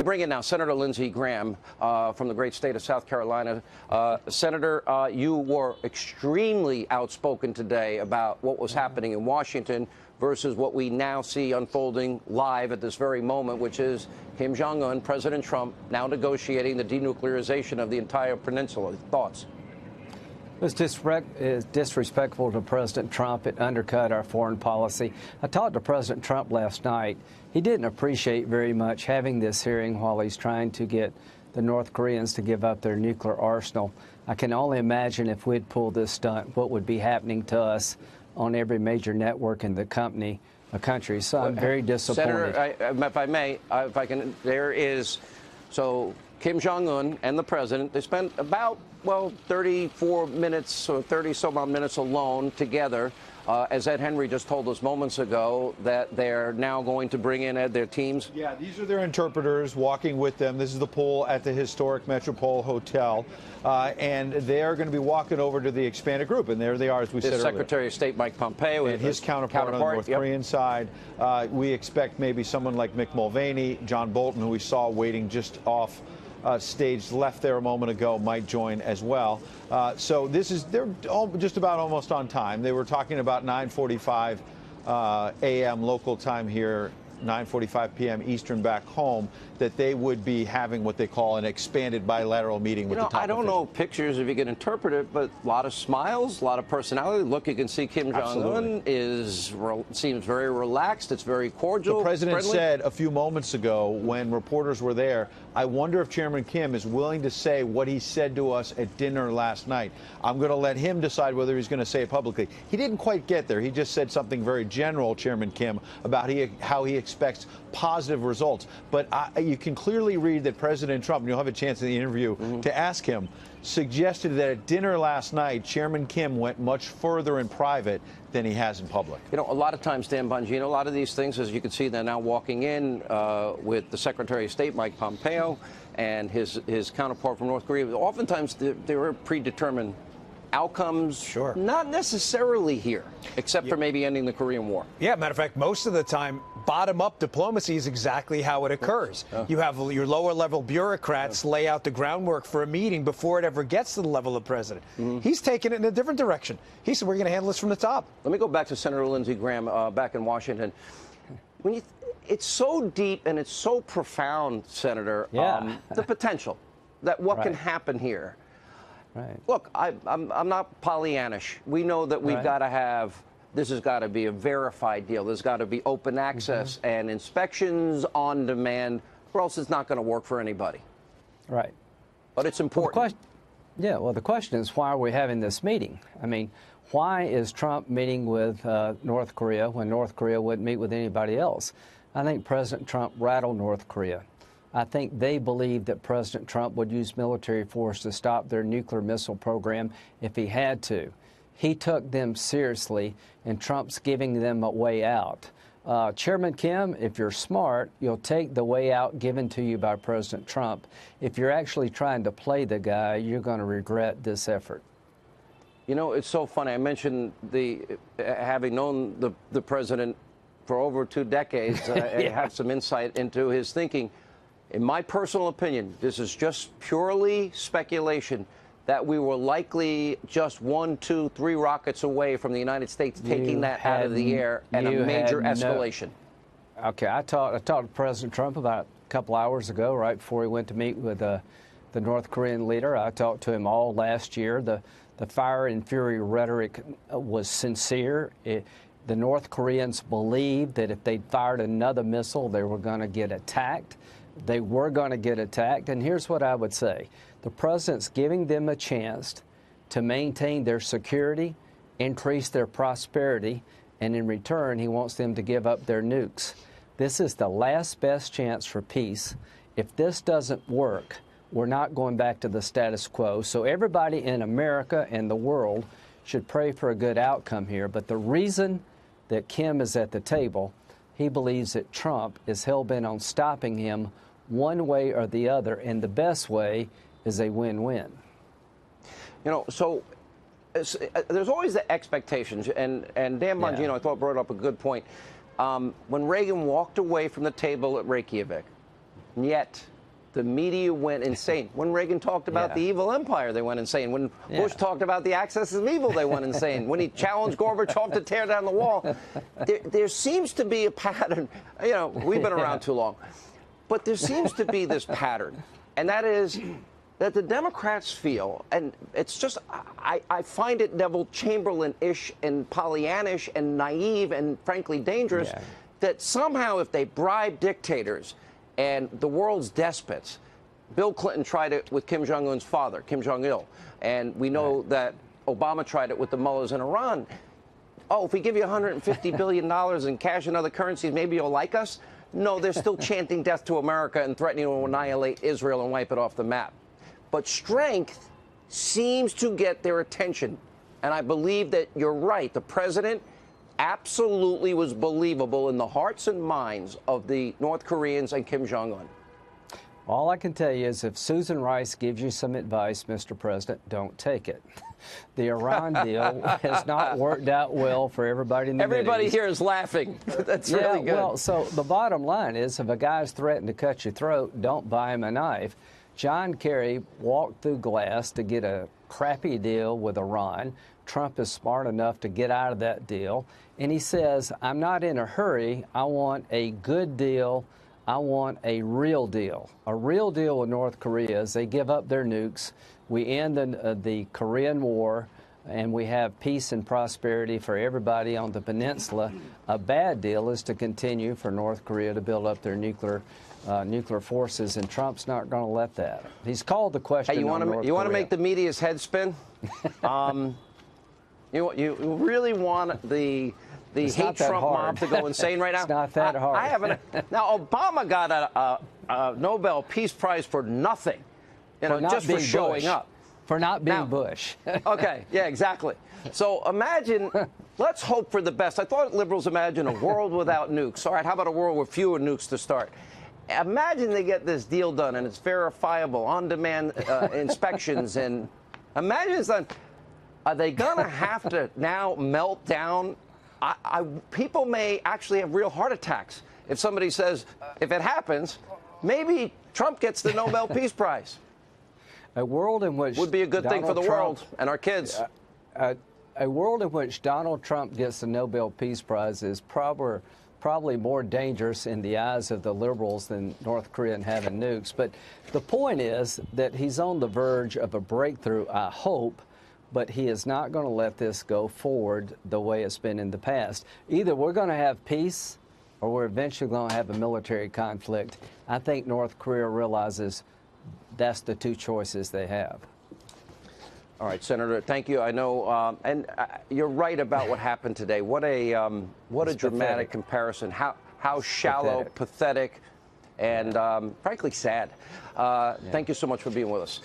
Bring in now Senator Lindsey Graham from the great state of South Carolina. Senator, you were extremely outspoken today about what was happening in Washington versus what we now see unfolding live at this very moment, which is Kim Jong Un, President Trump, now negotiating the denuclearization of the entire peninsula. Thoughts? It was disrespectful to President Trump. It undercut our foreign policy. I talked to President Trump last night. He didn't appreciate very much having this hearing while he's trying to get the North Koreans to give up their nuclear arsenal. I can only imagine if we'd pulled this stunt, what would be happening to us on every major network in the country. So I'm very disappointed. Senator, if I may, if I can, there is, so Kim Jong Un and the president, they spent about, 34 minutes or 30-some-odd minutes alone together. As Ed Henry just told us moments ago, that they're now going to bring in, Ed, their teams. Yeah, these are their interpreters walking with them. This is the pool at the historic Metropole Hotel. And they're going to be walking over to the expanded group. And there they are, as we said earlier. Secretary of State Mike Pompeo and his counterpart on the North Korean side. We expect maybe someone like Mick Mulvaney, John Bolton, who we saw waiting just off stage left there a moment ago, might join as well. So they're just about almost on time. They were talking about 9:45 a.m. local time here, 9:45 p.m. Eastern back home, that they would be having what they call an expanded bilateral meeting with the top I don't officials. know pictures if you can interpret it, but a lot of smiles, a lot of personality. Look, you can see Kim Jong Un seems very relaxed. It's very cordial. The president friendly. said a few moments ago when reporters were there, I wonder if Chairman Kim is willing to say what he said to us at dinner last night. I'm going to let him decide whether he's going to say it publicly. He didn't quite get there. He just said something very general, Chairman Kim, about how he expects positive results. But you can clearly read that President Trump, and you'll have a chance in the interview to ask him, suggested that at dinner last night, Chairman Kim went much further in private than he has in public. A lot of times, Dan Bongino, a lot of these things, as you can see, they're now walking in with the Secretary of State, Mike Pompeo, and his counterpart from North Korea. Oftentimes, there are predetermined outcomes, sure, not necessarily here, except for maybe ending the Korean War. Yeah, matter of fact, most of the time, bottom-up diplomacy is exactly how it occurs. You have your lower-level bureaucrats lay out the groundwork for a meeting before it ever gets to the level of president. He's taken it in a different direction. He said, we're going to handle this from the top. Let me go back to Senator Lindsey Graham back in Washington. It's so deep and it's so profound, Senator, the potential that what can happen here. Right. Look, I'm not Pollyannish. We know that we've got to have, this has got to be a verified deal. There's got to be open access and inspections on demand, or else it's not going to work for anybody. Right. But it's important. Well, the question is, why are we having this meeting? I mean, why is Trump meeting with North Korea when North Korea wouldn't meet with anybody else? I think President Trump rattled North Korea. I think they believe that President Trump would use military force to stop their nuclear missile program if he had to. He took them seriously, and Trump's giving them a way out. Chairman Kim, if you're smart, you'll take the way out given to you by President Trump. If you're actually trying to play the guy, you're going to regret this effort. It's so funny. I mentioned having known the president for over 2 decades, I have some insight into his thinking. In my personal opinion, this is just purely speculation, that we were likely just 1, 2, 3 rockets away from the United States taking that out of the air and a major escalation. Okay, I talked to President Trump about a couple hours ago, right before he went to meet with the North Korean leader. I talked to him all last year. The fire and fury rhetoric was sincere. The North Koreans believed that if they fired another missile, they were going to get attacked. They were going to get attacked. And here's what I would say. The president's giving them a chance to maintain their security, increase their prosperity, and in return, he wants them to give up their nukes. This is the last best chance for peace. If this doesn't work, we're not going back to the status quo. So everybody in America and the world should pray for a good outcome here. But the reason that Kim is at the table, he believes that Trump is hell-bent on stopping him one way or the other, and the best way is a win-win. So there's always the expectations, and Dan Bongino, I thought, brought up a good point. When Reagan walked away from the table at Reykjavik, and yet the media went insane. When Reagan talked about the evil empire, they went insane. When Bush talked about the axis of evil, they went insane. When he challenged Gorbachev to tear down the wall, there seems to be a pattern. You know, we've been around too long. But there seems to be this pattern, and that is that the Democrats feel, and it's just, I find it Neville Chamberlain-ish and Pollyannish and naive and frankly dangerous, that somehow if they bribe dictators and the world's despots, Bill Clinton tried it with Kim Jong Un's father, Kim Jong Il, and we know that Obama tried it with the mullahs in Iran. Oh, if we give you $150 billion in cash and other currencies, maybe you'll like us? No, they're still chanting death to America and threatening to annihilate Israel and wipe it off the map. But strength seems to get their attention. And I believe that you're right. The president absolutely was believable in the hearts and minds of the North Koreans and Kim Jong Un. All I can tell you is if Susan Rice gives you some advice, Mr. President, don't take it. The Iran deal has not worked out well for everybody in the Everybody Mideast. here is laughing. That's really good. Well, so the bottom line is if a guy's threatened to cut your throat, don't buy him a knife. John Kerry walked through glass to get a crappy deal with Iran. Trump is smart enough to get out of that deal. And he says, I'm not in a hurry. I want a good deal. I want a real deal. A real deal with North Korea is they give up their nukes. We end the Korean War, and we have peace and prosperity for everybody on the peninsula. A bad deal is to continue for North Korea to build up their nuclear forces, and Trump's not going to let that. He's called the question. Hey, you want to make the media's head spin? You really want the hate Trump mob to go insane right now? It's not that hard. I haven't. Now, Obama got a Nobel Peace Prize for nothing, just for showing up. For not being Bush. Okay, yeah, exactly. So imagine, let's hope for the best. I thought liberals imagined a world without nukes. All right, how about a world with fewer nukes to start? Imagine they get this deal done and it's verifiable, on-demand inspections, and imagine it's done. Are they going to have to now melt down? People may actually have real heart attacks if somebody says, if it happens, maybe Trump gets the Nobel Peace Prize. A world in which would be a good thing for the world and our kids. A world in which Donald Trump gets the Nobel Peace Prize is probably more dangerous in the eyes of the liberals than North Korea having nukes. But the point is that he's on the verge of a breakthrough, I hope, but he is not going to let this go forward the way it's been in the past. Either we're going to have peace or we're eventually going to have a military conflict. I think North Korea realizes that's the two choices they have. All right, Senator, thank you. I know, and you're right about what happened today. What a dramatic pathetic comparison. How shallow, pathetic and frankly sad. Thank you so much for being with us.